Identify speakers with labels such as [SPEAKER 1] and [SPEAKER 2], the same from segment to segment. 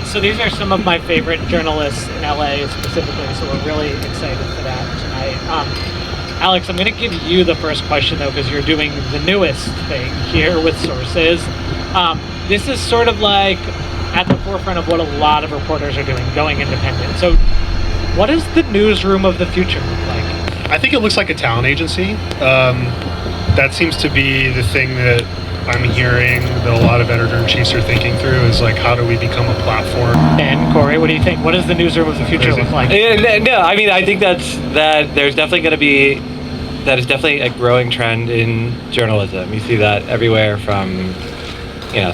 [SPEAKER 1] So these are some of my favorite journalists in LA specifically, so we're really excited for that tonight. Alex, I'm going to give you the first question though, because you're doing the newest thing here with Sources. This is sort of like at the forefront of what a lot of reporters are doing, going independent. So what does the newsroom of the future look like?
[SPEAKER 2] I think it looks like a talent agency. That seems to be the thing that I'm hearing that a lot of editor-in-chiefs are thinking through is like, how do we become a platform?
[SPEAKER 1] And Corey, what do you think? What does the newsroom of the future look like?
[SPEAKER 3] No, I mean, I think that there's definitely going to be, that is definitely a growing trend in journalism. You see that everywhere from,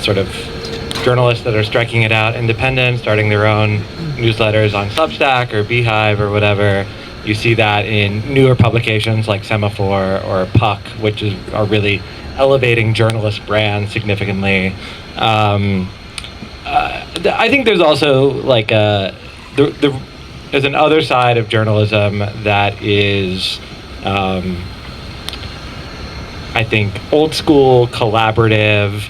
[SPEAKER 3] sort of journalists that are striking it out independent, starting their own newsletters on Substack or Beehive or whatever. You see that in newer publications like Semaphore or Puck, which are really elevating journalist brand significantly. I think there's also like there's an other side of journalism that is, I think, old school, collaborative,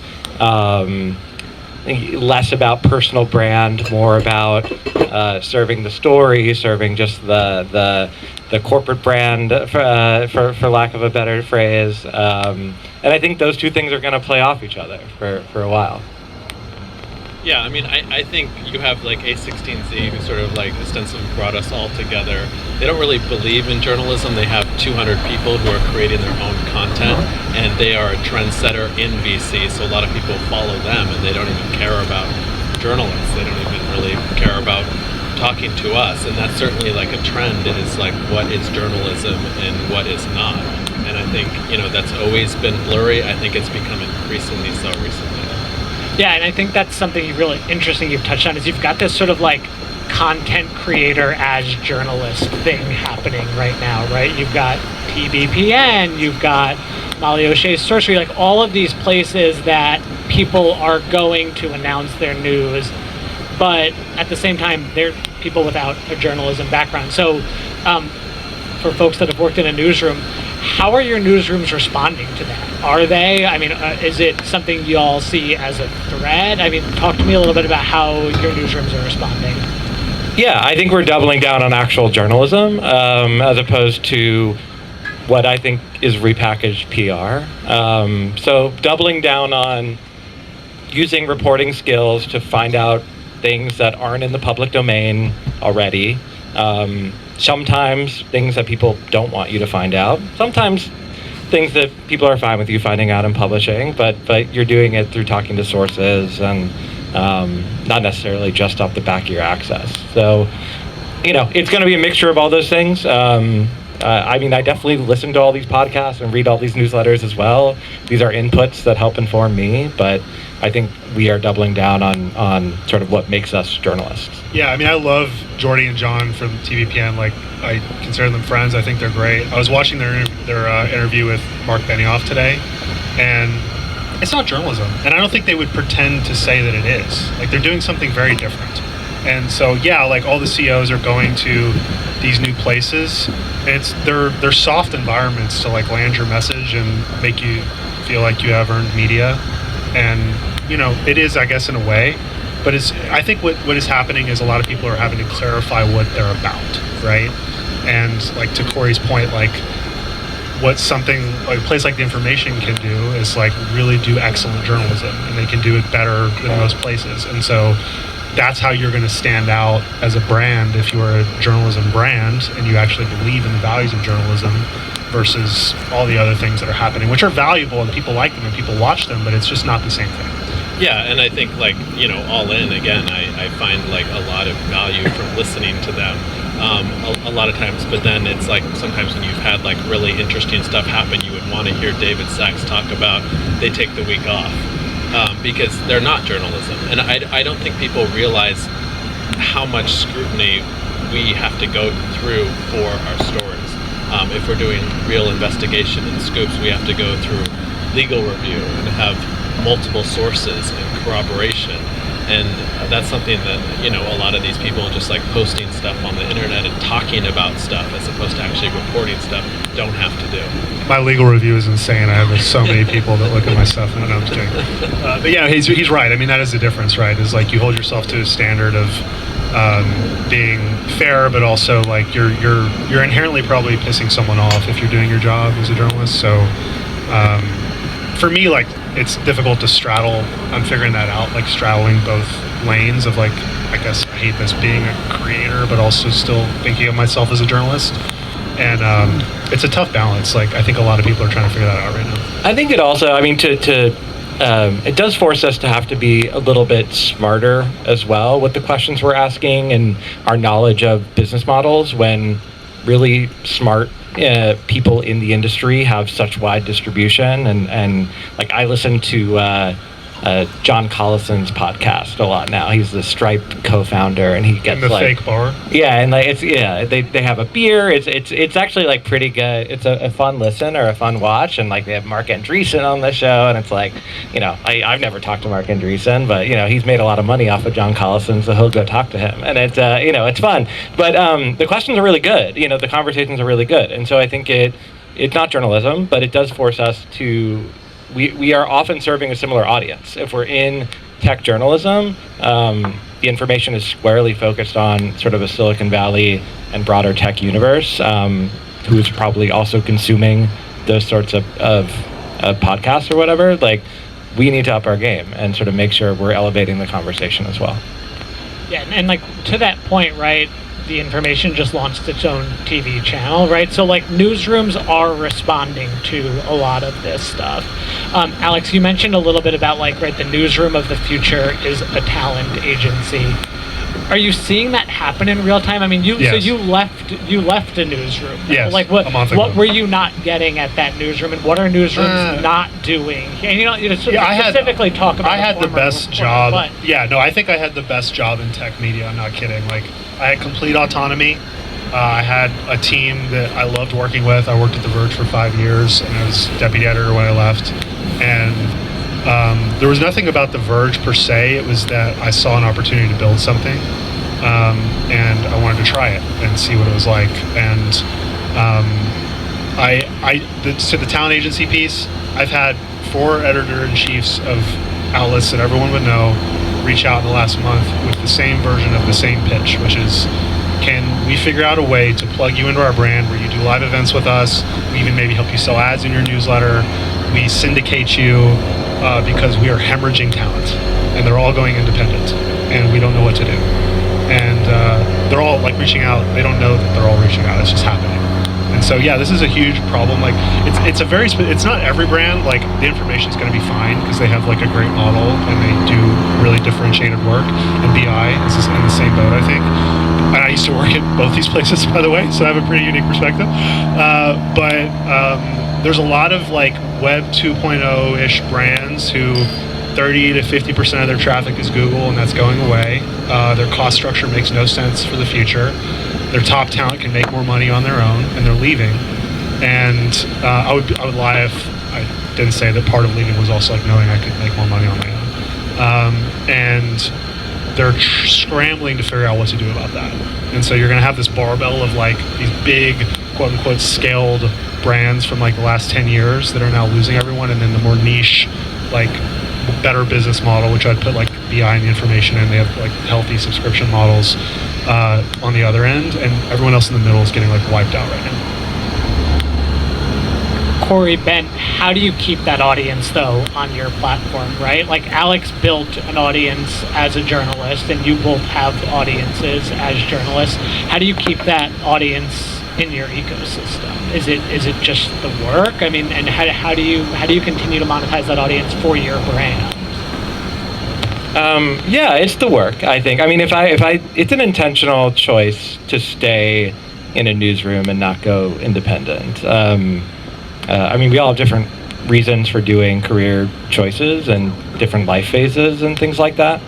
[SPEAKER 3] less about personal brand, more about serving the story, serving just the corporate brand, for lack of a better phrase. And I think those two things are going to play off each other for a while.
[SPEAKER 4] Yeah, I mean, I think you have like A16Z, who sort of like ostensibly brought us all together. They don't really believe in journalism. They have 200 people who are creating their own content, and they are a trendsetter in VC, so a lot of people follow them, and they don't even care about journalists. They don't even really care about talking to us, and that's certainly like a trend. It is like, what is journalism and what is not? And I think, that's always been blurry. I think it's become increasingly so recently.
[SPEAKER 1] Yeah, and I think that's something really interesting you've touched on, is you've got this sort of like content creator as journalist thing happening right now, right? You've got TBPN, you've got Molly O'Shea's Sorcery, like all of these places that people are going to announce their news, but at the same time, they're people without a journalism background. So for folks that have worked in a newsroom, how are your newsrooms responding to that? Are they, is it something you all see as a threat? Talk to me a little bit about how your newsrooms are responding.
[SPEAKER 3] Yeah, I think we're doubling down on actual journalism as opposed to what I think is repackaged PR. So doubling down on using reporting skills to find out things that aren't in the public domain already. Sometimes things that people don't want you to find out. Sometimes things that people are fine with you finding out and publishing, but you're doing it through talking to sources and not necessarily just off the back of your access. So, it's going to be a mixture of all those things. I definitely listen to all these podcasts and read all these newsletters as well. These are inputs that help inform me, but I think we are doubling down on sort of what makes us journalists.
[SPEAKER 2] Yeah, I love Jordy and John from TVPN. Like, I consider them friends. I think they're great. I was watching their interview with Mark Benioff today, and it's not journalism. And I don't think they would pretend to say that it is. Like, they're doing something very different. And so, yeah, like all the CEOs are going to these new places. And they're soft environments to like land your message and make you feel like you have earned media. And, it is, I guess, in a way. But I think what is happening is a lot of people are having to clarify what they're about, right? And like to Corey's point, like what something like a place like The Information can do is like really do excellent journalism, and they can do it better than most places. And so that's how you're going to stand out as a brand if you're a journalism brand and you actually believe in the values of journalism versus all the other things that are happening, which are valuable and people like them and people watch them, but it's just not the same thing.
[SPEAKER 4] Yeah, and I think like, All In, again, I find like a lot of value from listening to them a lot of times, but then it's like sometimes when you've had like really interesting stuff happen, you would want to hear David Sachs talk about they take the week off because they're not journalism. And I don't think people realize how much scrutiny we have to go through for our stories. If we're doing real investigation and scoops, we have to go through legal review and have multiple sources and corroboration. And that's something that, a lot of these people just like posting stuff on the internet and talking about stuff as opposed to actually reporting stuff don't have to do.
[SPEAKER 2] My legal review is insane. I have so many people that look at my stuff, and I'm just kidding. But yeah, he's right. I mean, that is the difference, right? Is like you hold yourself to a standard of being fair, but also like you're inherently probably pissing someone off if you're doing your job as a journalist. So for me, like, it's difficult to straddle. I'm figuring that out, like straddling both lanes of like, I guess I hate this being a creator, but also still thinking of myself as a journalist. And it's a tough balance. Like, I think a lot of people are trying to figure that out right now.
[SPEAKER 3] I think it also, I mean, it does force us to have to be a little bit smarter as well with the questions we're asking and our knowledge of business models, when really smart people in the industry have such wide distribution. And like, I listen to John Collison's podcast a lot now. He's the Stripe co-founder, and he gets
[SPEAKER 2] in the
[SPEAKER 3] like
[SPEAKER 2] fake bar.
[SPEAKER 3] Yeah, and like they have a beer. It's actually like pretty good. It's a fun listen or a fun watch, and like they have Mark Andreessen on the show, and it's like, I've never talked to Mark Andreessen, but he's made a lot of money off of John Collison, so he'll go talk to him, and it's it's fun. But the questions are really good. The conversations are really good, and so I think it's not journalism, but it does force us to. We are often serving a similar audience. If we're in tech journalism, the information is squarely focused on sort of a Silicon Valley and broader tech universe, who is probably also consuming those sorts of podcasts or whatever. Like, we need to up our game and sort of make sure we're elevating the conversation as well.
[SPEAKER 1] Yeah, and like to that point, right? The Information just launched its own TV channel, right? So like newsrooms are responding to a lot of this stuff. Alex, you mentioned a little bit about like, right, the newsroom of the future is a talent agency. Are you seeing that happen in real time? I mean,
[SPEAKER 2] Yes.
[SPEAKER 1] So you left a newsroom.
[SPEAKER 2] Yes,
[SPEAKER 1] Like
[SPEAKER 2] a month ago.
[SPEAKER 1] what were you not getting at that newsroom, and what are newsrooms not doing? And specifically talk about.
[SPEAKER 2] I had the
[SPEAKER 1] former
[SPEAKER 2] best
[SPEAKER 1] reporter,
[SPEAKER 2] job.
[SPEAKER 1] but-
[SPEAKER 2] Yeah, no, I think I had the best job in tech media. I'm not kidding. Like, I had complete autonomy. I had a team that I loved working with. I worked at The Verge for 5 years, and I was deputy editor when I left. And there was nothing about The Verge per se. It was that I saw an opportunity to build something, and I wanted to try it and see what it was like. And to the talent agency piece, I've had 4 editor-in-chiefs of outlets that everyone would know reach out in the last month with the same version of the same pitch, which is, can we figure out a way to plug you into our brand where you do live events with us? We even maybe help you sell ads in your newsletter. We syndicate you because we are hemorrhaging talent, and they're all going independent, and we don't know what to do. And they're all like reaching out. They don't know that they're all reaching out. It's just happening. And so, yeah, this is a huge problem. Like, it's not every brand. Like, The Information is going to be fine because they have like a great model and they do really differentiated work. And BI is in the same boat, I think. And I used to work at both these places, by the way, so I have a pretty unique perspective. But there's a lot of like Web 2.0-ish brands who 30 to 50% of their traffic is Google, and that's going away. Their cost structure makes no sense for the future. Their top talent can make more money on their own, and they're leaving. And I would lie if I didn't say that part of leaving was also like knowing I could make more money on my own. And they're scrambling to figure out what to do about that. And so you're going to have this barbell of like these big, quote unquote, scaled brands from like the last 10 years that are now losing everyone, and then the more niche, like better business model, which I'd put like BI and The Information in. They have like healthy subscription models on the other end, and everyone else in the middle is getting like wiped out right now.
[SPEAKER 1] Corey, Ben, how do you keep that audience though on your platform, right? Like Alex built an audience as a journalist, and you both have audiences as journalists. How do you keep that audience in your ecosystem? Is it just the work? I mean, and how do you continue to monetize that audience for your brand?
[SPEAKER 3] Yeah, it's the work, I think. I mean, if I, it's an intentional choice to stay in a newsroom and not go independent. I mean, we all have different reasons for doing career choices and different life phases and things like that.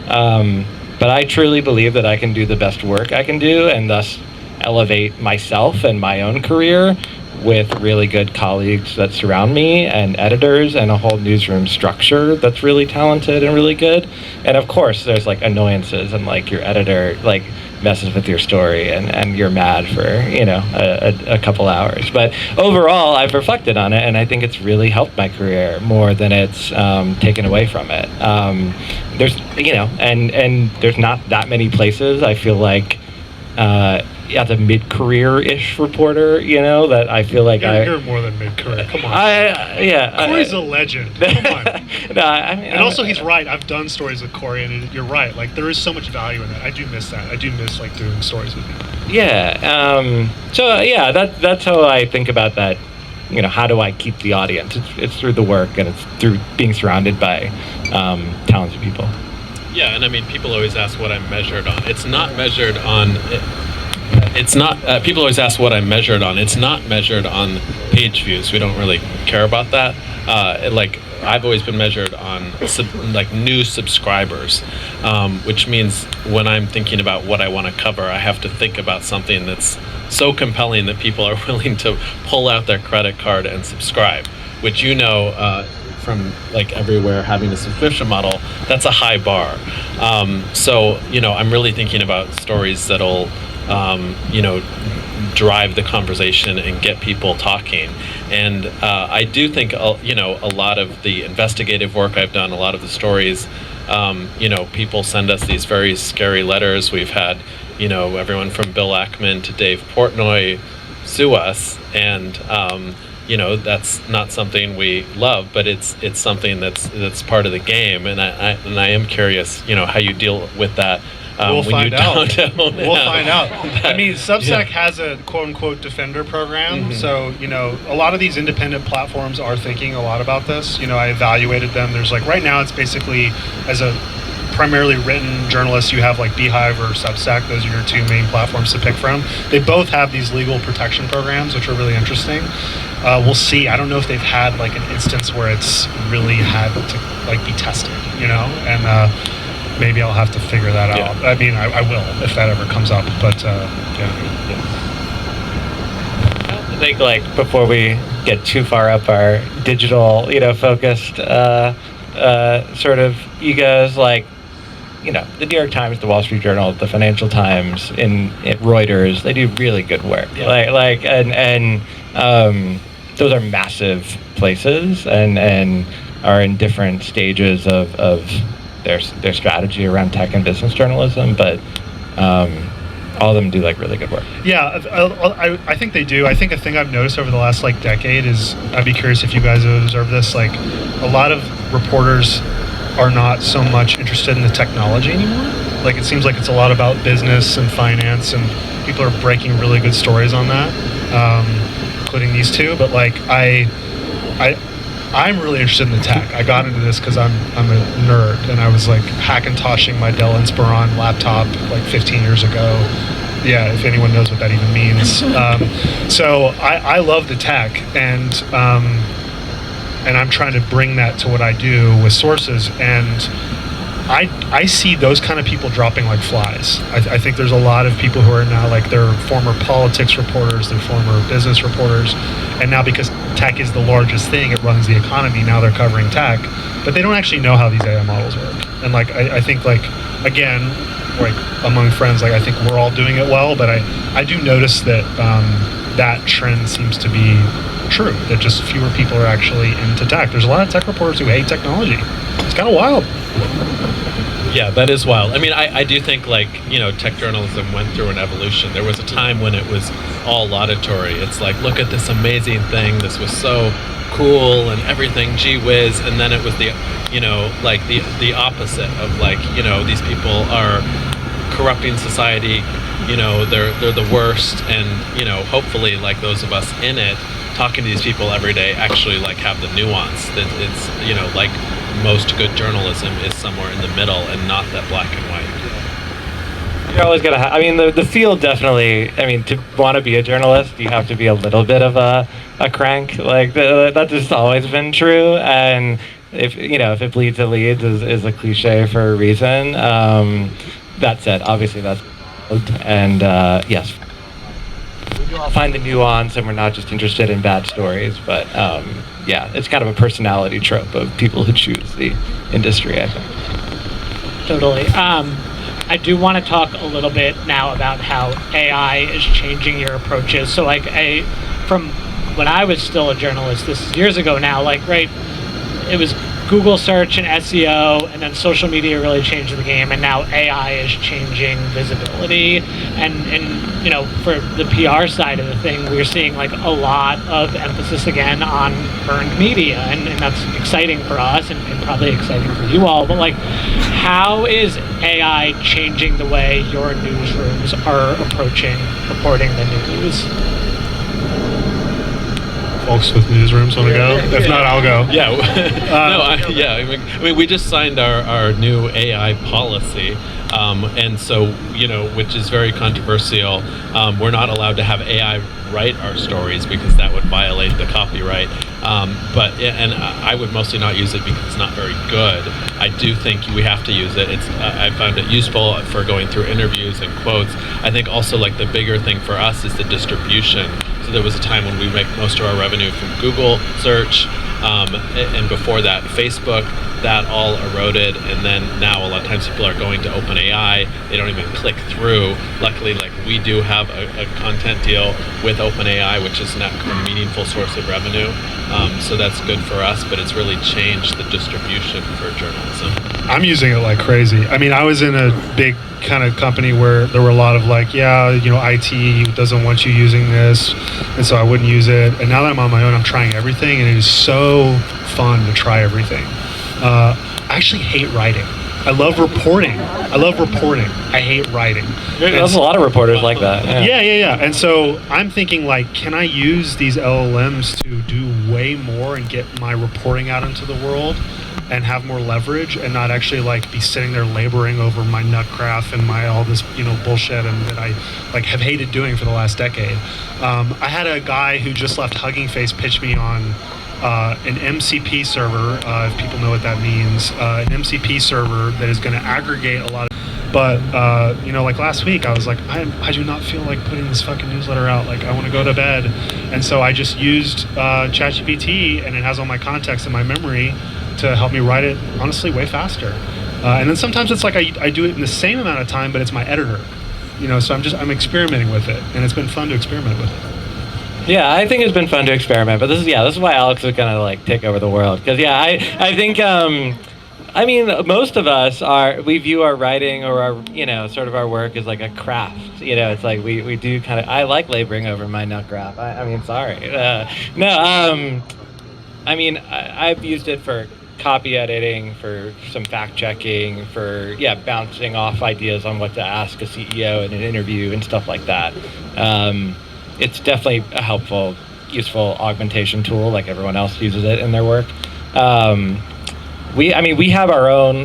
[SPEAKER 3] But I truly believe that I can do the best work I can do, and thus elevate myself and my own career with really good colleagues that surround me and editors and a whole newsroom structure that's really talented and really good. And of course, there's like annoyances and like your editor like messes with your story and you're mad for a couple hours. But overall, I've reflected on it and I think it's really helped my career more than it's taken away from it. There's and there's not that many places I feel like as a mid-career-ish reporter, that I feel like
[SPEAKER 2] You're more than mid-career. Come on. Corey's a legend. Come on.
[SPEAKER 3] No, I mean,
[SPEAKER 2] and also, he's right. I've done stories with Corey, and you're right. Like, there is so much value in that. I do miss that. I do miss like doing stories with you.
[SPEAKER 3] Yeah. That's how I think about that. How do I keep the audience? It's through the work, and it's through being surrounded by talented people.
[SPEAKER 4] Yeah, and I mean, people always ask what I'm measured on. It's not measured on. It's not. People always ask what I'm measured on. It's not measured on page views. We don't really care about that. I've always been measured on new subscribers, which means when I'm thinking about what I want to cover, I have to think about something that's so compelling that people are willing to pull out their credit card and subscribe, which from like everywhere having a subscription model, that's a high bar. So I'm really thinking about stories that'll drive the conversation and get people talking. And I do think a lot of the investigative work I've done, a lot of the stories, people send us these very scary letters. We've had everyone from Bill Ackman to Dave Portnoy sue us, and that's not something we love, but it's something that's part of the game, and I am curious, how you deal with that.
[SPEAKER 2] We'll find out. We'll find out.
[SPEAKER 4] That,
[SPEAKER 2] I mean, Substack has a quote-unquote defender program,
[SPEAKER 4] mm-hmm.
[SPEAKER 2] So, a lot of these independent platforms are thinking a lot about this. I evaluated them. There's right now it's basically, as a primarily written journalist, you have Beehive or Substack. Those are your two main platforms to pick from. They both have these legal protection programs, which are really interesting. We'll see. I don't know if they've had an instance where it's really had to be tested, and maybe I'll have to figure that out. I mean, I will if that ever comes up. But
[SPEAKER 3] I think before we get too far up our digital, focused sort of egos, the New York Times, the Wall Street Journal, the Financial Times, in Reuters, they do really good work.
[SPEAKER 4] Yeah.
[SPEAKER 3] Those are massive places and are in different stages of their strategy around tech and business journalism, but all of them do really good work.
[SPEAKER 2] Yeah, I think they do. I think a thing I've noticed over the last decade is, I'd be curious if you guys have observed this, a lot of reporters are not so much interested in the technology anymore. It seems like it's a lot about business and finance, and people are breaking really good stories on that, including these two. But I'm really interested in the tech. I got into this because I'm a nerd, and I was Hackintoshing my Dell Inspiron laptop 15 years ago. Yeah, if anyone knows what that even means. So I love the tech, and I'm trying to bring that to what I do with sources, and I see those kind of people dropping like flies. I think there's a lot of people who are now they're former politics reporters, they're former business reporters, and now because tech is the largest thing, it runs the economy, now they're covering tech, but they don't actually know how these AI models work. And I think again, among friends, I think we're all doing it well, but I do notice that that trend seems to be true, that just fewer people are actually into tech. There's a lot of tech reporters who hate technology. It's kind of wild.
[SPEAKER 4] Yeah, that is wild. I mean, I do think tech journalism went through an evolution. There was a time when it was all laudatory. It's look at this amazing thing. This was so cool and everything, gee whiz. And then it was the opposite of these people are corrupting society. They're the worst. And hopefully those of us in it, talking to these people every day, actually have the nuance that it's most good journalism is somewhere in the middle and not that black and white.
[SPEAKER 3] You're always gonna I mean, the field definitely, to want to be a journalist, you have to be a little bit of a crank. That's just always been true, and if it bleeds, it leads is a cliche for a reason. That said, obviously that's, and yes.
[SPEAKER 2] We do
[SPEAKER 3] all find the nuance, and we're not just interested in bad stories. But yeah, it's kind of a personality trope of people who choose the industry, I think.
[SPEAKER 1] Totally. I do want to talk a little bit now about how AI is changing your approaches. So, like, from when I was still a journalist, this is years ago now, like, right, it was Google search and SEO, and then social media really changed the game, and now AI is changing visibility. And you know, for the PR side of the thing, we're seeing like a lot of emphasis again on earned media, and that's exciting for us and probably exciting for you all. But like, how is AI changing the way your newsrooms are approaching reporting the news?
[SPEAKER 2] Folks with newsrooms want to go? If not, I'll go.
[SPEAKER 4] Yeah. I mean, we just signed our new AI policy, and so, you know, which is very controversial. We're not allowed to have AI write our stories because that would violate the copyright. And I would mostly not use it because it's not very good. I do think we have to use it. I found it useful for going through interviews and quotes. I think also, like, the bigger thing for us is the distribution. So there was a time when we make most of our revenue from Google search, and before that, Facebook. That all eroded, and then now a lot of times people are going to OpenAI. They don't even click through. Luckily, like, we do have a content deal with OpenAI, which is now a meaningful source of revenue. So that's good for us, but it's really changed the distribution for journalism.
[SPEAKER 2] I'm using it like crazy. I mean, I was in a big kind of company where there were a lot of like, yeah, you know, IT doesn't want you using this, and so I wouldn't use it. And now that I'm on my own, I'm trying everything, and it is so fun to try everything. I actually hate writing. I love reporting. I hate writing.
[SPEAKER 3] There's a lot of reporters like that.
[SPEAKER 2] Yeah. And so I'm thinking, like, can I use these LLMs to do way more and get my reporting out into the world and have more leverage and not actually like be sitting there laboring over my nutcraft and my all this, you know, bullshit and that I like have hated doing for the last decade. I had a guy who just left Hugging Face pitch me on an MCP server, if people know what that means, an MCP server that is going to aggregate a lot of, but you know, like last week I was like, I do not feel like putting this fucking newsletter out, like I want to go to bed, and so I just used ChatGPT, and it has all my context and my memory to help me write it, honestly, way faster. And then sometimes it's like I do it in the same amount of time, but it's my editor, you know, so I'm experimenting with it, and it's been fun to experiment with it.
[SPEAKER 3] Yeah, I think it's been fun to experiment, but this is why Alex is gonna like take over the world. Because I think I mean, most of us we view our writing or our, you know, sort of our work as like a craft. You know, it's like we do kind of. I like laboring over my nutcraft. I mean, sorry, I mean, I've used it for copy editing, for some fact checking, for bouncing off ideas on what to ask a CEO in an interview and stuff like that. It's definitely a helpful, useful augmentation tool, like everyone else uses it in their work. We have our own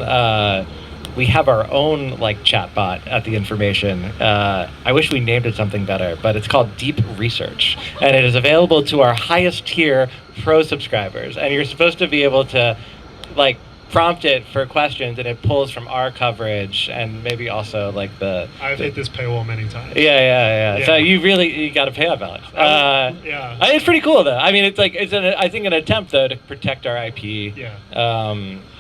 [SPEAKER 3] like chatbot at The Information. I wish we named it something better, but it's called Deep Research, and it is available to our highest tier pro subscribers. And you're supposed to be able to like prompt it for questions, and it pulls from our coverage and maybe also like
[SPEAKER 2] I've hit this paywall many times.
[SPEAKER 3] Yeah. So you got to pay up, Alex. It's pretty cool though. I mean, it's like I think an attempt though to protect our IP.
[SPEAKER 2] Yeah.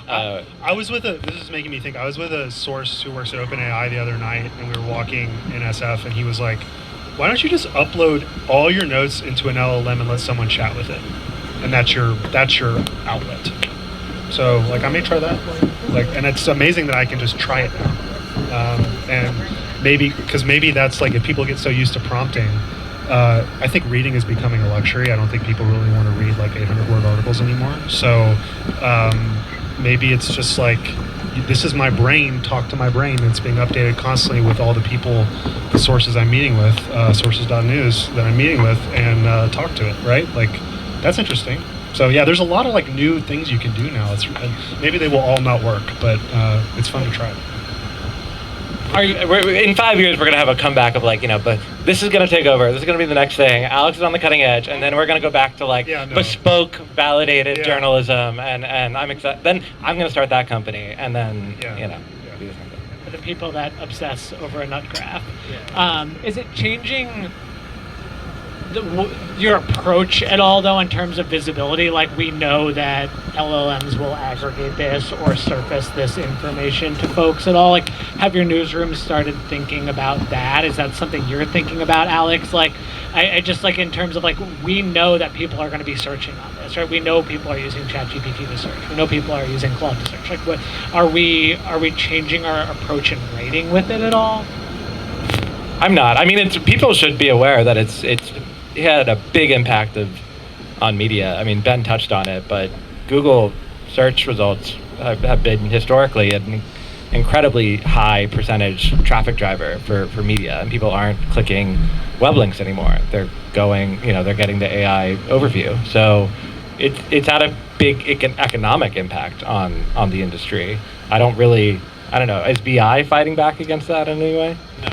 [SPEAKER 2] I was with this is making me think. I was with a source who works at OpenAI the other night, and we were walking in SF, and he was like, "Why don't you just upload all your notes into an LLM and let someone chat with it, and that's your outlet." So, like, I may try that. Like, and it's amazing that I can just try it now. And maybe that's like, if people get so used to prompting, I think reading is becoming a luxury. I don't think people really want to read like 800-word articles anymore. So maybe it's just like, this is my brain, talk to my brain. It's being updated constantly with all the people, the sources I'm meeting with, sources.news that I'm meeting with, and talk to it, right? Like, that's interesting. So yeah, there's a lot of like new things you can do now. Maybe they will all not work, but it's fun to try.
[SPEAKER 3] In 5 years, we're going to have a comeback of like, you know, but this is going to take over. This is going to be the next thing. Alex is on the cutting edge, and then we're going to go back to like bespoke, validated journalism, and I'm excited. Then I'm going to start that company, and then do the same thing.
[SPEAKER 1] For the people that obsess over a nut graph, is it changing your approach at all, though, in terms of visibility? Like, we know that LLMs will aggregate this or surface this information to folks at all. Like, have your newsrooms started thinking about that? Is that something you're thinking about, Alex? Like, I just, like, in terms of, like, we know that people are going to be searching on this, right? We know people are using ChatGPT to search. We know people are using Claude to search. Like, what are we changing our approach and rating with it at all?
[SPEAKER 3] I'm not. I mean, people should be aware that it had a big impact on media. I mean, Ben touched on it, but Google search results have been historically an incredibly high percentage traffic driver for media, and people aren't clicking web links anymore. They're going, they're getting the AI overview. So it's had a big economic impact on the industry. I don't know. Is BI fighting back against that in any way?
[SPEAKER 4] No.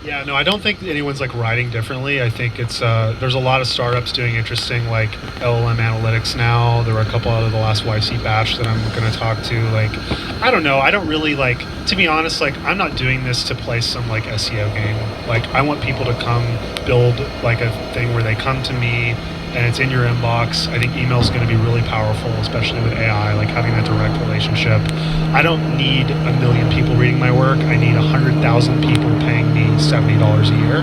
[SPEAKER 2] Yeah, no, I don't think anyone's like writing differently. I think it's there's a lot of startups doing interesting like LLM analytics now. There were a couple out of the last YC batch that I'm going to talk to. Like, I don't know. I don't really like, to be honest, like I'm not doing this to play some like SEO game. Like I want people to come build like a thing where they come to me and it's in your inbox. I think email is going to be really powerful, especially with AI, like having that direct relationship. I don't need 1 million people reading my work. I need 100,000 people paying me $70 a year.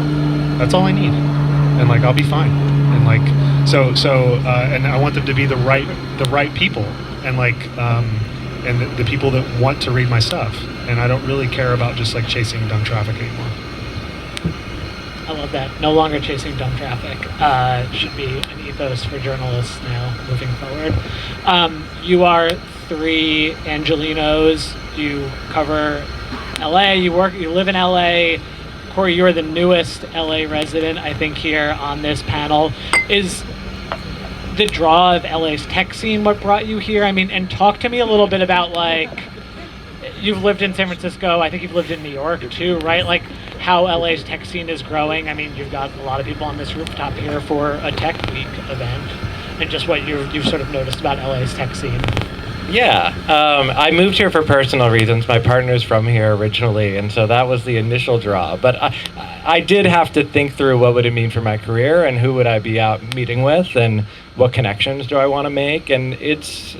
[SPEAKER 2] That's all I need, and like I'll be fine. And like and I want them to be the right people, and like and the people that want to read my stuff. And I don't really care about just like chasing dumb traffic anymore.
[SPEAKER 1] I love that. No longer chasing dumb traffic. Should be an ethos for journalists now moving forward. You are 3 Angelinos. You cover LA. You live in LA. Corey, you're the newest LA resident, I think, here on this panel. Is the draw of LA's tech scene what brought you here? I mean, and talk to me a little bit about, like, you've lived in San Francisco. I think you've lived in New York too, right? Like how LA's tech scene is growing. I mean, you've got a lot of people on this rooftop here for a Tech Week event, and just what you've sort of noticed about LA's tech scene.
[SPEAKER 3] Yeah, I moved here for personal reasons. My partner's from here originally, and so that was the initial draw. But I did have to think through what would it mean for my career, and who would I be out meeting with, and what connections do I want to make. And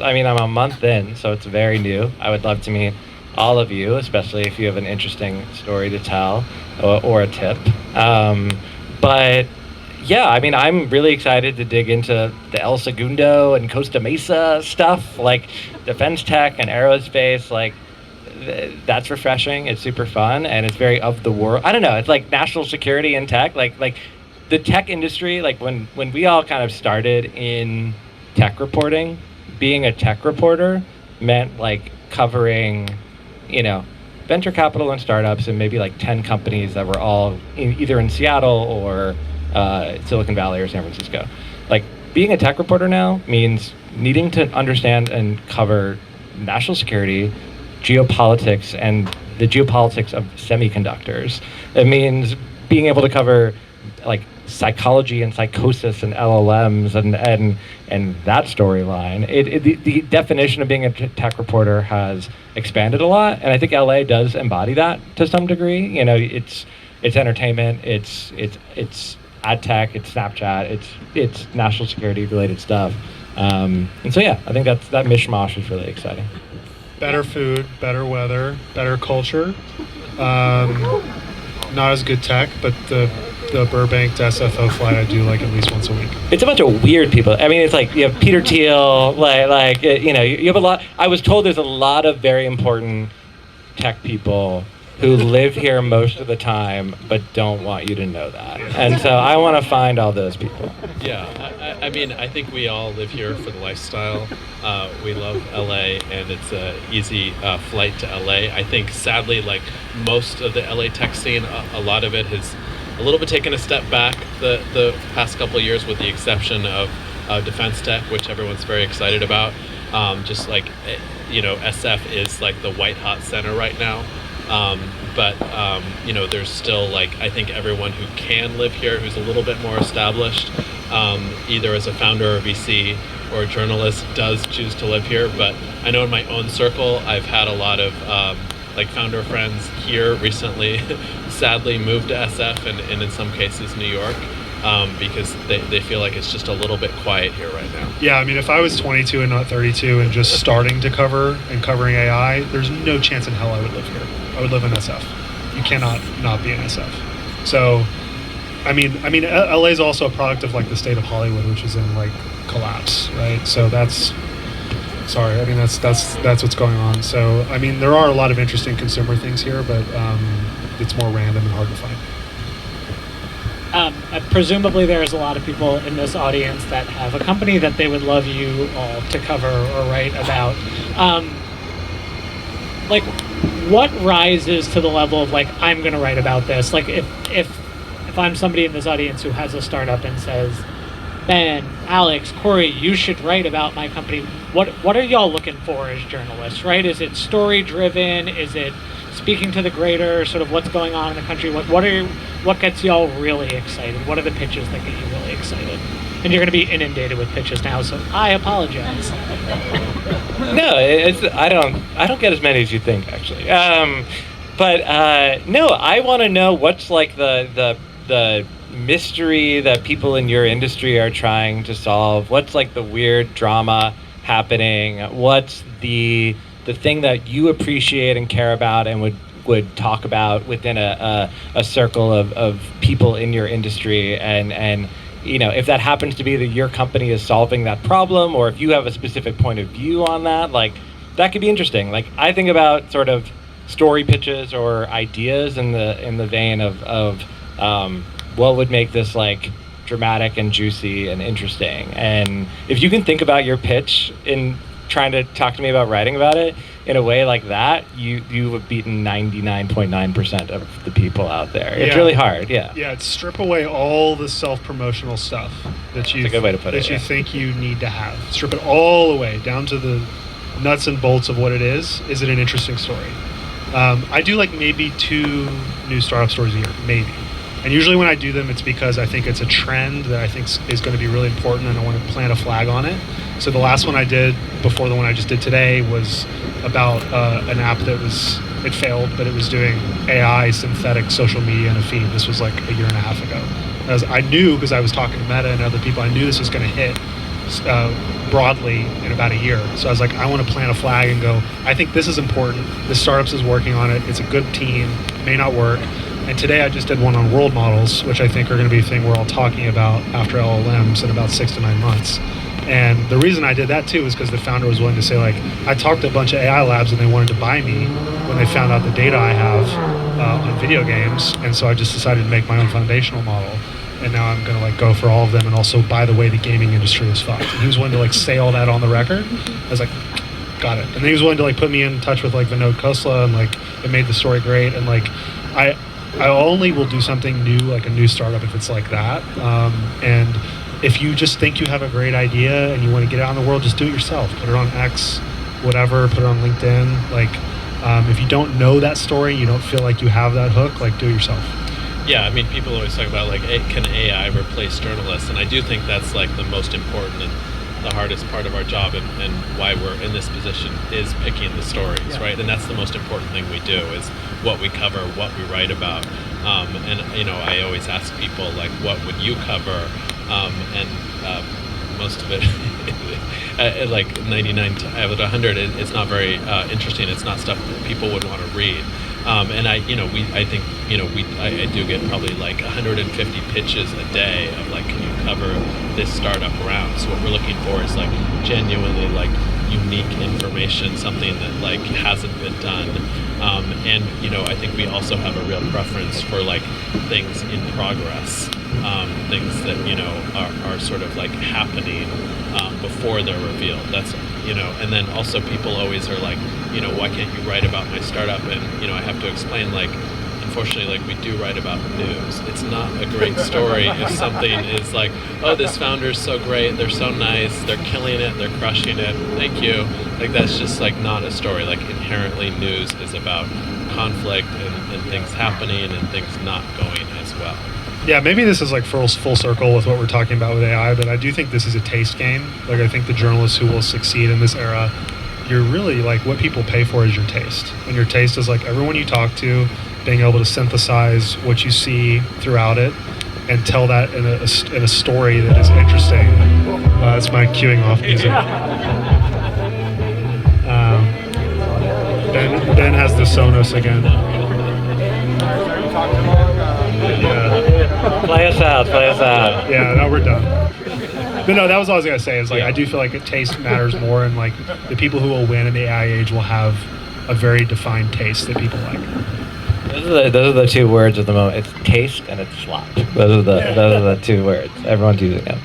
[SPEAKER 3] I'm a month in, so it's very new. I would love to meet all of you, especially if you have an interesting story to tell or a tip. But yeah, I mean, I'm really excited to dig into the El Segundo and Costa Mesa stuff, like defense tech and aerospace. Like, that's refreshing. It's super fun, and it's very of the world. I don't know. It's like national security and tech. Like the tech industry. Like when we all kind of started in tech reporting, being a tech reporter meant like covering, venture capital and startups and maybe like 10 companies that were all either in Seattle or Silicon Valley or San Francisco. Like being a tech reporter now means needing to understand and cover national security, geopolitics, and the geopolitics of semiconductors. It means being able to cover like psychology and psychosis and LLMs and that storyline. The definition of being a tech reporter has expanded a lot, and I think LA does embody that to some degree. It's entertainment, it's ad tech, it's Snapchat, it's national security related stuff, and so yeah, I think that mishmash is really exciting.
[SPEAKER 2] Better food, better weather, better culture. Not as good tech, but the Burbank to SFO flight I do like at least once a week.
[SPEAKER 3] It's a bunch of weird people. I mean, it's like you have Peter Thiel, you have a lot. I was told there's a lot of very important tech people who live here most of the time but don't want you to know that. And so I want to find all those people.
[SPEAKER 4] Yeah, I mean, I think we all live here for the lifestyle. We love LA, and it's an easy flight to LA. I think, sadly, like most of the LA tech scene, a lot of it has a little bit taken a step back the past couple of years, with the exception of defense tech, which everyone's very excited about. Just like, SF is like the white hot center right now. But there's still, like, I think everyone who can live here, who's a little bit more established, either as a founder or VC or a journalist, does choose to live here. But I know in my own circle, I've had a lot of founder friends here recently sadly moved to SF and in some cases New York. because they feel like it's just a little bit quiet here right now.
[SPEAKER 2] Yeah, I mean, if I was 22 and not 32 and just starting to covering AI, there's no chance in hell I would live here. I would live in SF. You cannot not be in SF. So, I mean, LA is also a product of like the state of Hollywood, which is in like collapse, right? So that's what's going on. So, I mean, there are a lot of interesting consumer things here, but it's more random and hard to find.
[SPEAKER 1] Presumably there's a lot of people in this audience that have a company that they would love you all to cover or write about. Like, what rises to the level of like, I'm going to write about this? Like, if I'm somebody in this audience who has a startup and says, Ben, Alex, Corey, you should write about my company. What are y'all looking for as journalists, right? Is it story driven? Is it speaking to the greater sort of what's going on in the country? What gets y'all really excited? What are the pitches that get you really excited? And you're going to be inundated with pitches now, so I apologize.
[SPEAKER 3] No, I don't get as many as you think, actually. But no, I want to know what's like the mystery that people in your industry are trying to solve. What's like the weird drama happening? What's the thing that you appreciate and care about and would talk about within a circle of people in your industry, and you know, if that happens to be that your company is solving that problem, or if you have a specific point of view on that, like that could be interesting. Like I think about sort of story pitches or ideas in the vein of what would make this like dramatic and juicy and interesting. And if you can think about your pitch in trying to talk to me about writing about it in a way like that, you have beaten 99.9% of the people out there. It's really hard.
[SPEAKER 2] Yeah, strip away all the self-promotional stuff that you
[SPEAKER 3] That's a good way to put it,
[SPEAKER 2] you think you need to have. Strip it all away down to the nuts and bolts of what it is. Is it an interesting story? I do like maybe 2 new startup stories a year, maybe. And usually when I do them, it's because I think it's a trend that I think is going to be really important and I want to plant a flag on it. So the last one I did before the one I just did today was about an app it failed, but it was doing AI synthetic social media in a feed. This was like a year and a half ago. I knew, because I was talking to Meta and other people, I knew this was going to hit broadly in about a year. So I was like, I want to plant a flag and go, I think this is important. The startups is working on it. It's a good team. It may not work. And today I just did one on world models, which I think are going to be a thing we're all talking about after LLMs in about 6 to 9 months. And the reason I did that too is because the founder was willing to say, like, I talked to a bunch of AI labs and they wanted to buy me when they found out the data I have on video games. And so I just decided to make my own foundational model. And now I'm going to like go for all of them. And also, by the way, the gaming industry is fucked. And he was willing to like say all that on the record. I was like, got it. And then he was willing to like put me in touch with like Vinod Khosla, and like it made the story great. And like I only will do something new, like a new startup, if it's like that. And if you just think you have a great idea and you want to get it out in the world, just do it yourself. Put it on X, whatever, put it on LinkedIn. Like, if you don't know that story, you don't feel like you have that hook, like do it yourself.
[SPEAKER 4] Yeah, I mean, people always talk about like, can AI replace journalists? And I do think that's like the most important and the hardest part of our job, and why we're in this position is picking the stories, right? And that's the most important thing we do, is what we cover, what we write about. And you know, I always ask people like, what would you cover? And most of it, like 99 out of 100, it's not very interesting. It's not stuff that people would want to read. And I do get probably like 150 pitches a day of like, can you cover this startup around? So what we're looking for is like genuinely like unique information, something that like hasn't been done. And you know, I think we also have a real preference for like things in progress, things that, you know, are sort of like happening before they're revealed. That's, you know, and then also people always are like, you know, why can't you write about my startup? And, you know, I have to explain, like, unfortunately, like, we do write about news. It's not a great story if something is like, oh, this founder's so great, they're so nice, they're killing it, they're crushing it, thank you. Like, that's just like not a story. Like, inherently news is about conflict and things happening and things not going as well.
[SPEAKER 2] Yeah, maybe this is like full circle with what we're talking about with AI, but I do think this is a taste game. Like, I think the journalists who will succeed in this era, you're really like, what people pay for is your taste. And your taste is like everyone you talk to, being able to synthesize what you see throughout it, and tell that in a story that is interesting. That's my queuing off music. Ben has the Sonos again. Yeah.
[SPEAKER 3] Play us out.
[SPEAKER 2] Yeah, now we're done. But no, that was all I was gonna say. Is like I do feel like taste matters more, and like the people who will win in the AI age will have a very defined taste that people like.
[SPEAKER 3] Those are the two words of the moment. It's taste and it's slop. Those are the two words. Everyone's using them.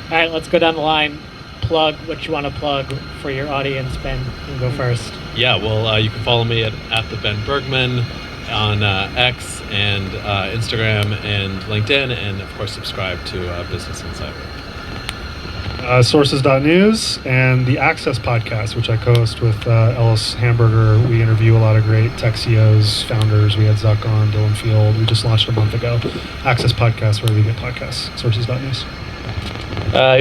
[SPEAKER 1] All right, let's go down the line. Plug what you want to plug for your audience. Ben, you can go first.
[SPEAKER 4] Yeah, well, you can follow me at the Ben Bergman on X and Instagram and LinkedIn, and of course subscribe to Business Insider.
[SPEAKER 2] Sources.news and the Access podcast, which I co-host with Ellis Hamburger. We interview a lot of great tech CEOs, founders. We had Zuck on, Dylan Field. We just launched a month ago. Access podcast, wherever you get podcasts. Sources.news.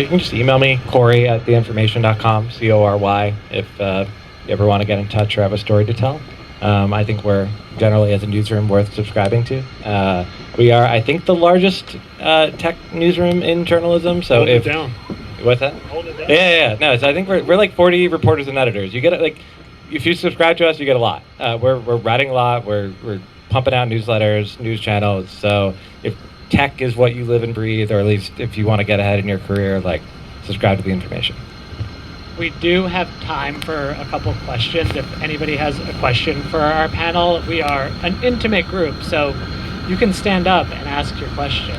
[SPEAKER 3] You can just email me, Corey@theinformation.com, CORY, if you ever want to get in touch or have a story to tell. I think we're generally, as a newsroom, worth subscribing to. We are, I think, the largest tech newsroom in journalism. So
[SPEAKER 2] Hold it down.
[SPEAKER 3] What's that?
[SPEAKER 2] Hold it down.
[SPEAKER 3] Yeah. No, so I think we're like 40 reporters and editors. You get it, like, if you subscribe to us, you get a lot. We're writing a lot. We're pumping out newsletters, news channels. So if tech is what you live and breathe, or at least if you want to get ahead in your career, like, subscribe to The Information.
[SPEAKER 1] We do have time for a couple questions. If anybody has a question for our panel, we are an intimate group, so you can stand up and ask your question.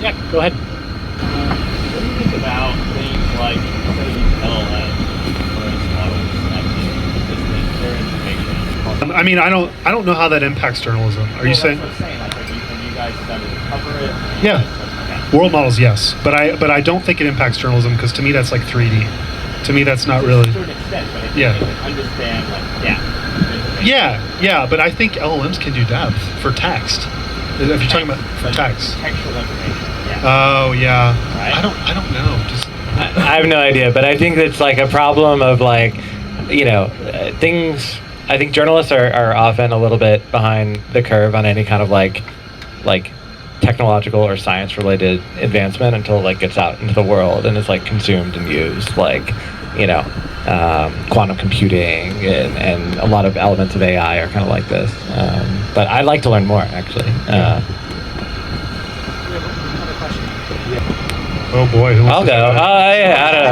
[SPEAKER 1] Yeah, go ahead.
[SPEAKER 5] What do you think about things like, say, LLM first models actually listening to their information?
[SPEAKER 2] I mean, I don't know how that impacts journalism. Are you saying?
[SPEAKER 5] That's what I'm saying. Like, have you guys done to cover it?
[SPEAKER 2] Yeah.
[SPEAKER 5] Okay.
[SPEAKER 2] World models, yes, but I don't think it impacts journalism, because to me that's like 3D. To me that's not really.
[SPEAKER 5] To an extent, but if
[SPEAKER 2] Yeah.
[SPEAKER 5] you can understand, like, depth.
[SPEAKER 2] Yeah, but I think LLMs can do depth for text. If you're talking about for text.
[SPEAKER 5] Textual information. Yeah.
[SPEAKER 2] Oh yeah.
[SPEAKER 5] Right?
[SPEAKER 2] I don't know. Just
[SPEAKER 3] I have no idea, but I think it's like a problem of, like, things. I think journalists are often a little bit behind the curve on any kind of like technological or science related advancement until it like gets out into the world and is like consumed and used, like, quantum computing and a lot of elements of AI are kind of like this. But I'd like to learn more, actually.
[SPEAKER 2] oh boy. Who wants
[SPEAKER 3] I'll
[SPEAKER 2] to
[SPEAKER 3] go.
[SPEAKER 2] go?
[SPEAKER 3] Yeah, I don't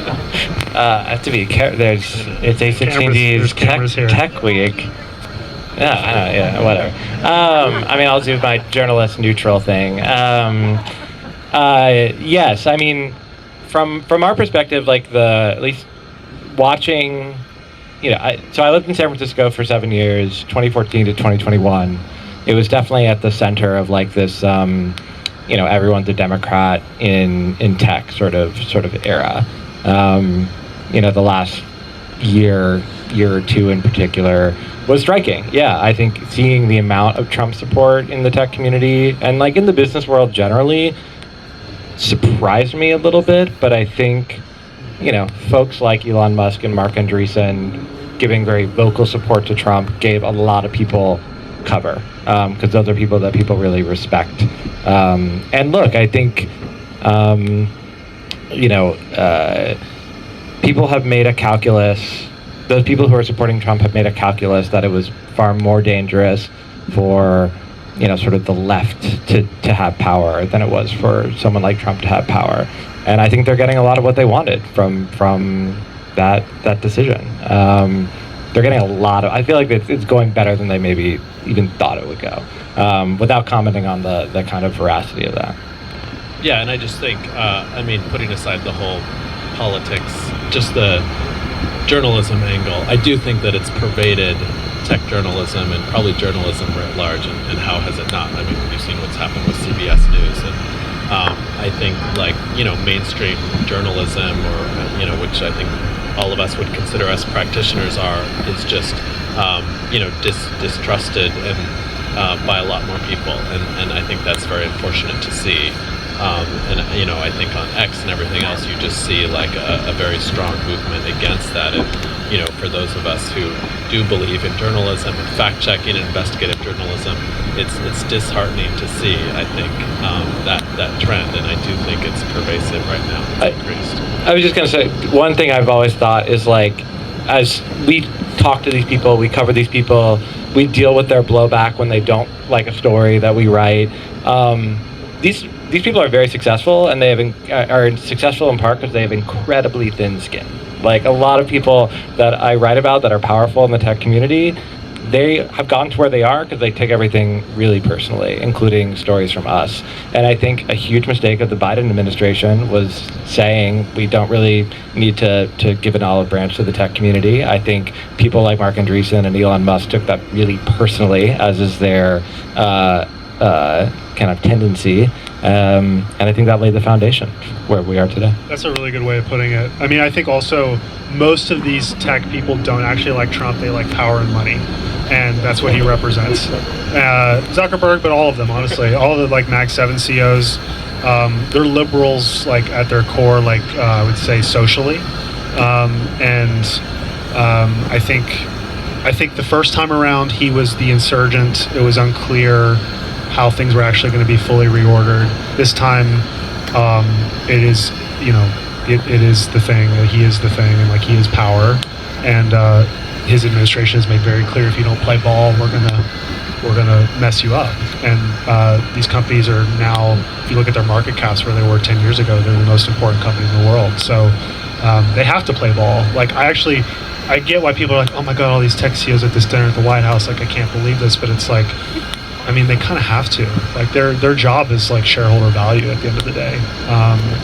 [SPEAKER 3] know. I have to be careful. It's A16D's
[SPEAKER 2] There's cameras here.
[SPEAKER 3] tech week. Yeah, I don't know, yeah, whatever. I mean, I'll do my journalist neutral thing. Yes, I mean, from our perspective, like at least watching, so I lived in San Francisco for 7 years, 2014 to 2021. It was definitely at the center of like this, everyone's a Democrat in tech sort of era. The last year or two in particular was striking. Yeah, I think seeing the amount of Trump support in the tech community and like in the business world generally surprised me a little bit, but I think, folks like Elon Musk and Mark Andreessen giving very vocal support to Trump gave a lot of people cover, because those are people that people really respect. And look, I think, people have made a calculus. Those people who are supporting Trump have made a calculus that it was far more dangerous for, sort of the left to have power than it was for someone like Trump to have power. And I think they're getting a lot of what they wanted from that decision. They're getting a lot of. I feel like it's going better than they maybe even thought it would go. Without commenting on the kind of veracity of that.
[SPEAKER 4] Yeah, and I just think, putting aside the whole politics, just the journalism angle, I do think that it's pervaded tech journalism and probably journalism writ large, and how has it not? I mean, you've seen what's happened with CBS News, and I think mainstream journalism, or which I think all of us would consider us practitioners is just distrusted and by a lot more people, and I think that's very unfortunate to see. I think on X and everything else, you just see like a very strong movement against that, and for those of us who do believe in journalism and fact-checking and investigative journalism, it's disheartening to see, I think, that trend, and I do think it's pervasive right now. It's increased.
[SPEAKER 3] I was just going to say, one thing I've always thought is like, as we talk to these people, we cover these people, we deal with their blowback when they don't like a story that we write. These people are very successful, and are successful in part because they have incredibly thin skin. Like a lot of people that I write about that are powerful in the tech community, they have gotten to where they are because they take everything really personally, including stories from us. And I think a huge mistake of the Biden administration was saying we don't really need to give an olive branch to the tech community. I think people like Mark Andreessen and Elon Musk took that really personally, as is their kind of tendency. And I think that laid the foundation where we are today.
[SPEAKER 2] That's a really good way of putting it. I mean, I think also most of these tech people don't actually like Trump. They like power and money, and that's what he represents. Zuckerberg, but all of them, honestly, all of the like Mag 7 CEOs, they're liberals, like at their core, like I would say socially, I think the first time around he was the insurgent. It was unclear how things were actually going to be fully reordered. This time, it is, it is the thing. He is the thing, and like he is power. And his administration has made very clear: if you don't play ball, we're gonna mess you up. And these companies are now, if you look at their market caps where they were 10 years ago, they're the most important companies in the world. So they have to play ball. Like I get why people are like, oh my God, all these tech CEOs at this dinner at the White House, like I can't believe this, but it's like, I mean, they kind of have to. Like their job is like shareholder value at the end of the day,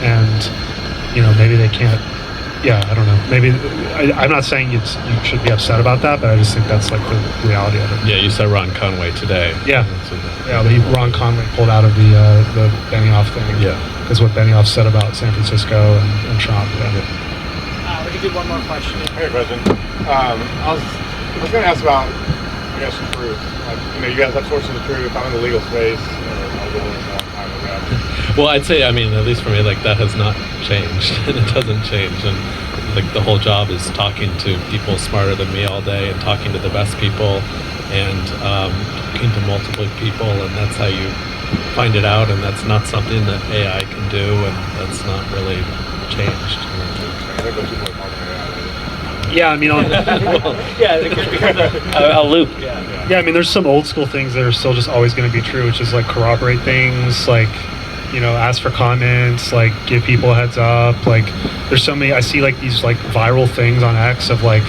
[SPEAKER 2] and maybe they can't. Yeah, I don't know. Maybe I'm not saying you should be upset about that, but I just think that's like the reality of it.
[SPEAKER 4] Yeah, you saw Ron Conway today.
[SPEAKER 2] Yeah, but Ron Conway pulled out of the Benioff thing.
[SPEAKER 4] Yeah,
[SPEAKER 2] because what Benioff said about San Francisco and Trump. Yeah.
[SPEAKER 1] We can do one more question.
[SPEAKER 6] Hey, President. I was going to ask about, I guess, truth. Like, you guys have sources of truth. I'm in the legal space. I'll go with that.
[SPEAKER 4] Well, I'd say, I mean, at least for me, like that has not changed, and it doesn't change. And like the whole job is talking to people smarter than me all day, and talking to the best people, and talking to multiple people, and that's how you find it out. And that's not something that AI can do, and that's not really changed.
[SPEAKER 6] I think those people are talking about AI.
[SPEAKER 2] Yeah, I mean,
[SPEAKER 3] A loop.
[SPEAKER 2] Yeah, I mean, there's some old school things that are still just always going to be true, which is like corroborate things, like, ask for comments, like give people a heads up. Like there's so many, I see like these like viral things on X of like,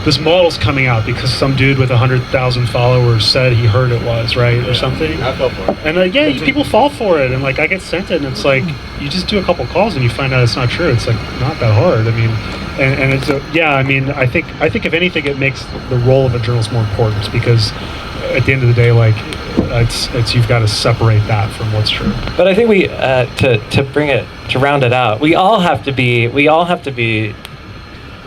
[SPEAKER 2] this model's coming out because some dude with 100,000 followers said he heard it was, right? Or something.
[SPEAKER 6] I fell for it.
[SPEAKER 2] And people fall for it. And like, I get sent it and it's like, you just do a couple calls and you find out it's not true. It's like not that hard. I mean, and it's I mean, I think if anything, it makes the role of a journalist more important because at the end of the day, like it's you've got to separate that from what's true.
[SPEAKER 3] But I think we to round it out, we all have to be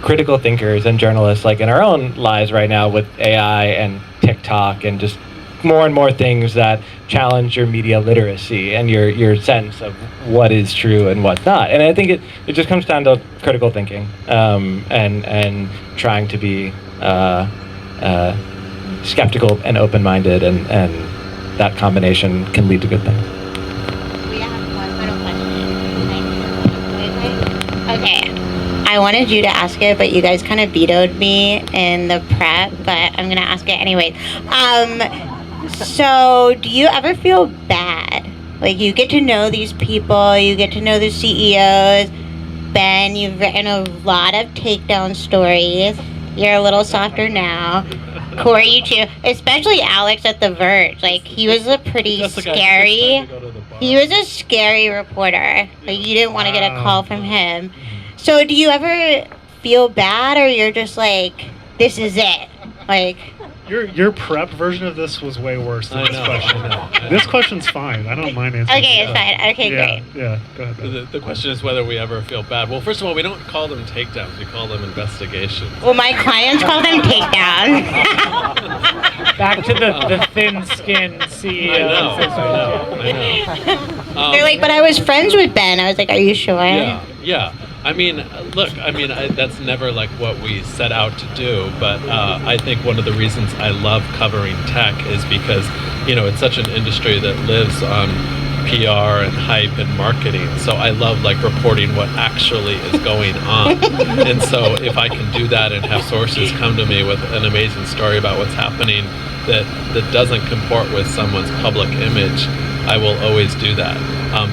[SPEAKER 3] critical thinkers and journalists, like in our own lives right now with AI and TikTok and just more and more things that challenge your media literacy and your sense of what is true and what's not. And I think it just comes down to critical thinking and trying to be skeptical and open-minded, and that combination can lead to good things.
[SPEAKER 7] We have one final question. Okay. I wanted you to ask it, but you guys kind of vetoed me in the prep, but I'm going to ask it anyway. So do you ever feel bad? Like you get to know these people, you get to know the CEOs. Ben, you've written a lot of takedown stories. You're a little softer now. Corey, you too. Especially Alex at The Verge. Like, he was a pretty scary... He was a scary reporter. Like, you didn't want to get a call from him. So do you ever feel bad, or you're just like, this is it? Like...
[SPEAKER 2] Your prep version of this was way worse than this question. This question's fine. I don't mind answering.
[SPEAKER 7] Okay, it's fine. Okay, great.
[SPEAKER 2] Yeah, go ahead. Ben.
[SPEAKER 4] The question is whether we ever feel bad. Well, first of all, we don't call them takedowns. We call them investigations.
[SPEAKER 7] Well, my clients call them takedowns.
[SPEAKER 1] Back to the thin skin CEO.
[SPEAKER 4] I know.
[SPEAKER 7] They're like, but I was friends with Ben. I was like, are you sure?
[SPEAKER 4] Yeah. I mean, look, that's never like what we set out to do, but I think one of the reasons I love covering tech is because, it's such an industry that lives on PR and hype and marketing. So I love like reporting what actually is going on. And so if I can do that and have sources come to me with an amazing story about what's happening that doesn't comport with someone's public image, I will always do that.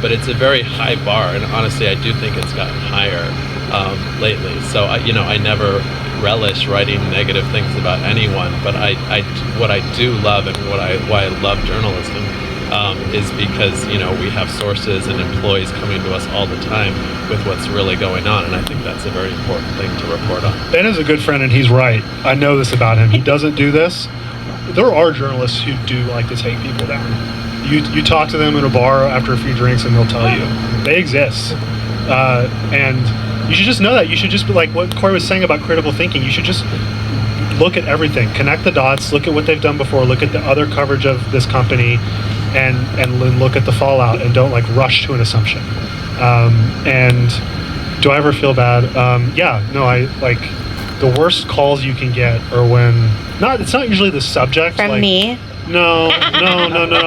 [SPEAKER 4] But it's a very high bar, and honestly, I do think it's gotten higher lately. So I never relish writing negative things about anyone. But what I do love and why I love journalism is because we have sources and employees coming to us all the time with what's really going on, and I think that's a very important thing to report on.
[SPEAKER 2] Ben is a good friend, and he's right. I know this about him. He doesn't do this. There are journalists who do like to take people down. You talk to them in a bar after a few drinks and they'll tell you. They exist. And you should just know that. You should just be like what Corey was saying about critical thinking. You should just look at everything, connect the dots, look at what they've done before, look at the other coverage of this company, and then look at the fallout, and don't like rush to an assumption. And do I ever feel bad? Yeah, no, I like the worst calls you can get are when it's not usually the subject.
[SPEAKER 7] From
[SPEAKER 2] like,
[SPEAKER 7] me?
[SPEAKER 2] No.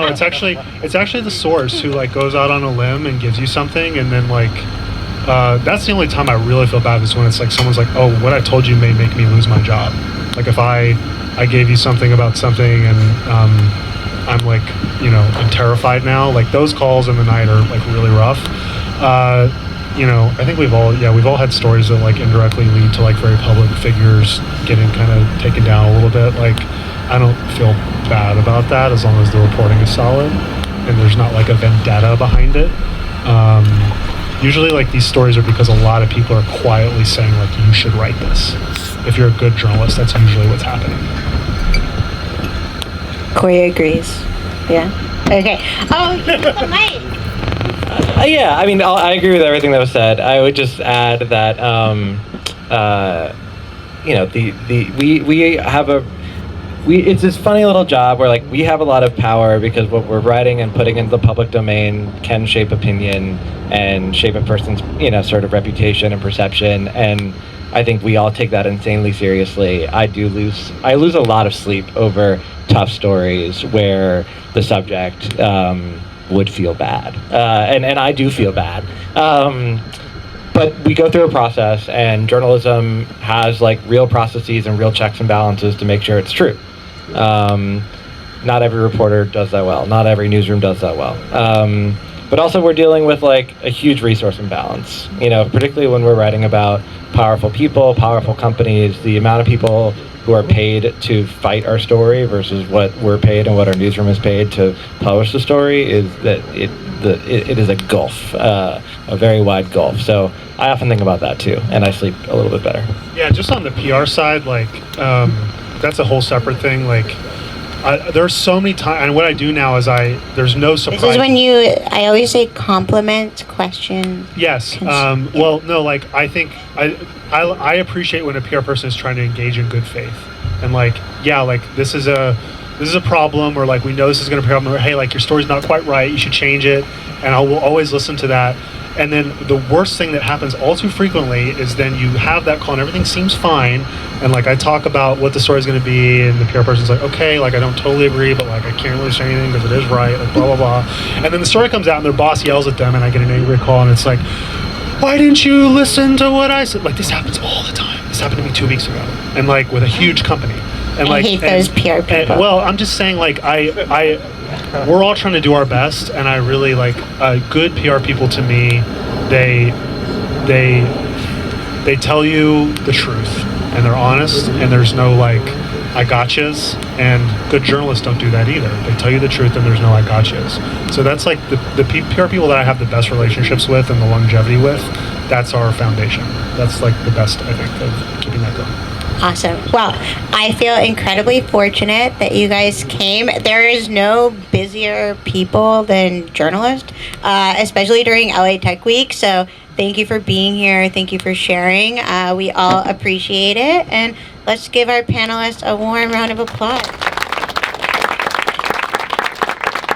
[SPEAKER 2] It's actually the source who like goes out on a limb and gives you something, and then like that's the only time I really feel bad is when it's like someone's like, oh, what I told you may make me lose my job. Like if I gave you something about something and I'm like, I'm terrified now. Like those calls in the night are like really rough. I think we've all had stories that like indirectly lead to like very public figures getting kind of taken down a little bit. Like I don't feel bad about that as long as the reporting is solid and there's not like a vendetta behind it. Usually like these stories are because a lot of people are quietly saying like you should write this. If you're a good journalist, that's usually what's happening.
[SPEAKER 7] Corey agrees. Yeah. Okay. Oh, the mic.
[SPEAKER 3] Yeah, I mean, I agree with everything that was said. I would just add that, it's this funny little job where like we have a lot of power because what we're writing and putting into the public domain can shape opinion and shape a person's, sort of reputation and perception. And I think we all take that insanely seriously. I lose a lot of sleep over tough stories where the subject would feel bad, and I do feel bad. But we go through a process, and journalism has like real processes and real checks and balances to make sure it's true. Not every reporter does that well. Not every newsroom does that well. But also we're dealing with like a huge resource imbalance, particularly when we're writing about powerful people, powerful companies. The amount of people who are paid to fight our story versus what we're paid and what our newsroom is paid to publish the story is that it is a gulf, a very wide gulf. So I often think about that too, and I sleep a little bit better.
[SPEAKER 2] Yeah, just on the PR side, like that's a whole separate thing. Like there's so many times, and what I do now is there's no surprise.
[SPEAKER 7] This is when I always say compliment, question.
[SPEAKER 2] Yes. Well, no, like I think I appreciate when a PR person is trying to engage in good faith, and like, yeah, like this is a problem, or like we know this is going to be a problem, or hey, like your story's not quite right, you should change it, and I will always listen to that. And then the worst thing that happens all too frequently is then you have that call and everything seems fine, and like I talk about what the story's going to be, and the PR person's like, okay, like I don't totally agree, but like I can't really say anything because it is right, like blah blah blah. And then the story comes out and their boss yells at them, and I get an angry call, and it's like, why didn't you listen to what I said? Like this happens all the time. This happened to me 2 weeks ago, and like with a huge company. And
[SPEAKER 7] I hate those PR people.
[SPEAKER 2] Well, I'm just saying, like we're all trying to do our best, and I really like good PR people. To me, they tell you the truth, and they're honest, and there's no like I gotchas. And good journalists don't do that either. They tell you the truth, and there's no I gotchas. So that's like the PR people that I have the best relationships with and the longevity with. That's our foundation. That's like the best, I think, of keeping that going.
[SPEAKER 7] Awesome. Well, I feel incredibly fortunate that you guys came. There is no busier people than journalists, especially during LA Tech Week. So thank you for being here. Thank you for sharing. We all appreciate it. And let's give our panelists a warm round of applause.